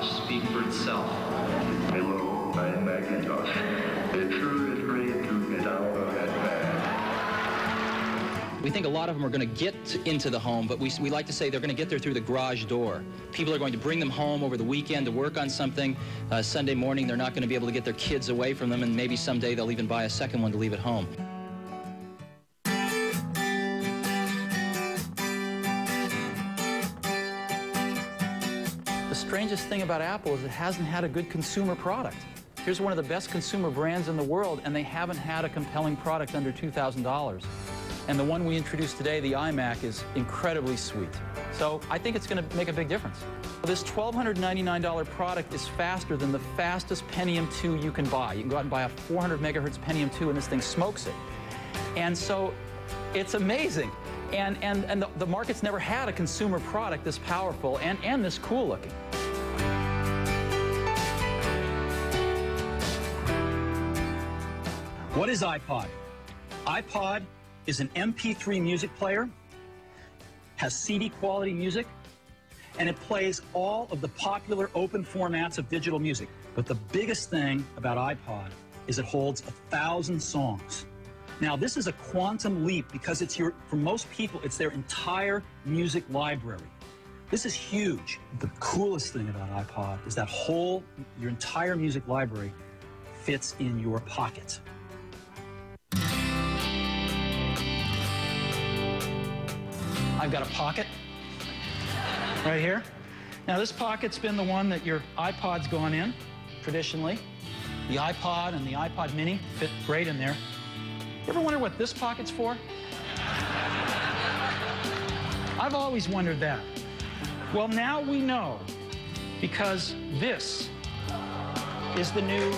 Macintosh speak for itself. Hello, I'm Macintosh. It sure is great to get out of that bag. We think a lot of them are going to get into the home, but we like to say they're going to get there through the garage door. People are going to bring them home over the weekend to work on something. Sunday morning, they're not going to be able to get their kids away from them, and maybe someday they'll even buy a second one to leave at home. The strangest thing about Apple is it hasn't had a good consumer product. Here's one of the best consumer brands in the world, and they haven't had a compelling product under $2,000. And the one we introduced today, the iMac, is incredibly sweet. So I think it's going to make a big difference. This $1,299 product is faster than the fastest Pentium 2 you can buy. You can go out and buy a 400 megahertz Pentium 2, and this thing smokes it. And so it's amazing. And the market's never had a consumer product this powerful and this cool looking. What is iPod? iPod is an MP3 music player, has CD quality music, and it plays all of the popular open formats of digital music. But the biggest thing about iPod is it holds 1,000 songs. Now, this is a quantum leap because for most people, it's their entire music library. This is huge. The coolest thing about iPod is that your entire music library fits in your pocket. I've got a pocket right here. Now, this pocket's been the one that your iPod's gone in, traditionally. The iPod and the iPod Mini fit great in there. You ever wonder what this pocket's for? I've always wondered that. Well, now we know, because this is the new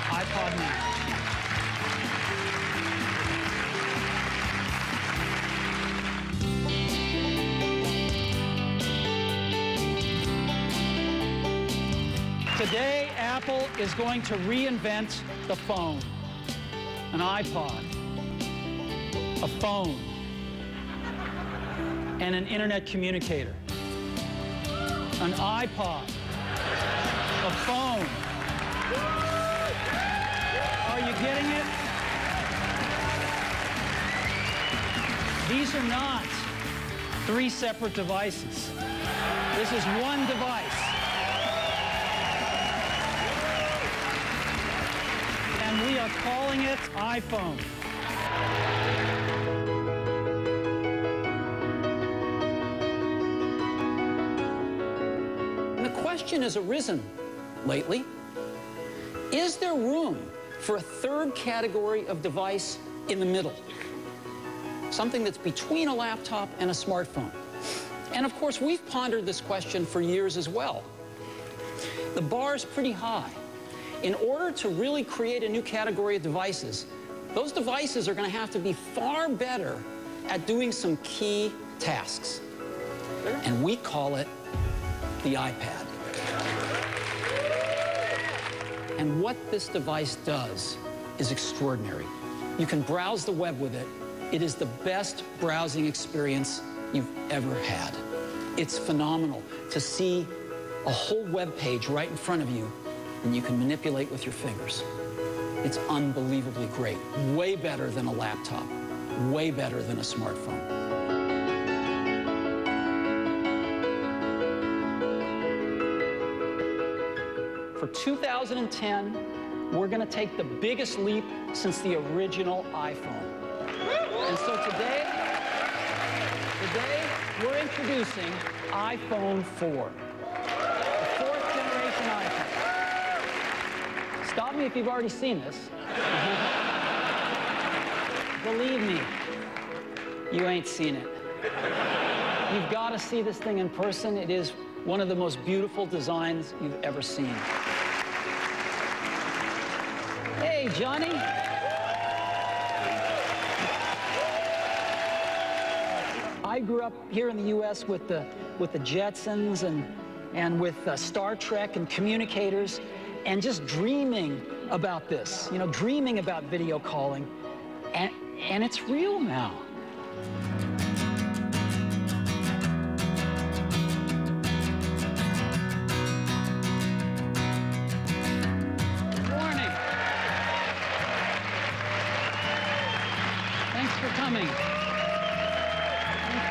iPod Mini. Today, Apple is going to reinvent the phone. An iPod, a phone, and an internet communicator. An iPod, a phone. Are you getting it? These are not 3 separate devices. This is one device. And we are calling it iPhone. And the question has arisen lately, is there room for a third category of device in the middle? Something that's between a laptop and a smartphone. And of course, we've pondered this question for years as well. The bar is pretty high. In order to really create a new category of devices, those devices are going to have to be far better at doing some key tasks. And we call it the iPad. And what this device does is extraordinary. You can browse the web with it. It is the best browsing experience you've ever had. It's phenomenal to see a whole web page right in front of you, and you can manipulate with your fingers. It's unbelievably great. Way better than a laptop. Way better than a smartphone. For 2010, we're going to take the biggest leap since the original iPhone. And so today we're introducing iPhone 4, the 4th generation iPhone. Stop me if you've already seen this. Believe me, you ain't seen it. You've got to see this thing in person. It is one of the most beautiful designs you've ever seen. Hey, Johnny. I grew up here in the U.S. with the Jetsons and with Star Trek and communicators, and just dreaming about this, you know, dreaming about video calling, and it's real now. coming. Thank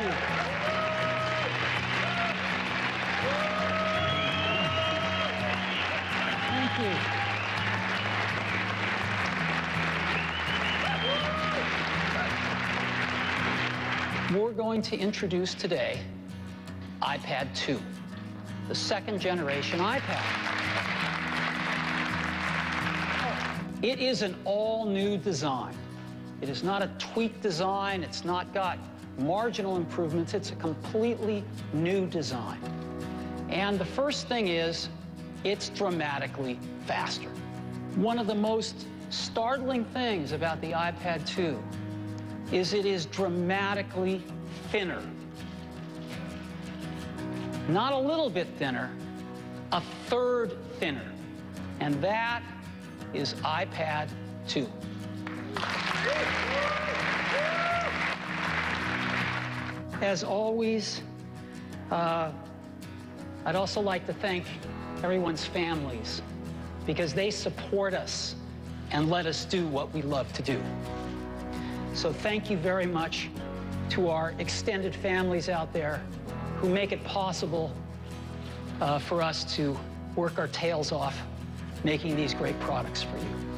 you. Thank you. We're going to introduce today iPad 2, the second generation iPad. It is an all-new design. It is not a tweaked design. It's not got marginal improvements. It's a completely new design. And the first thing is, it's dramatically faster. One of the most startling things about the iPad 2 is it is dramatically thinner. Not a little bit thinner, a third thinner. And that is iPad 2. As always, I'd also like to thank everyone's families because they support us and let us do what we love to do. So thank you very much to our extended families out there who make it possible for us to work our tails off making these great products for you.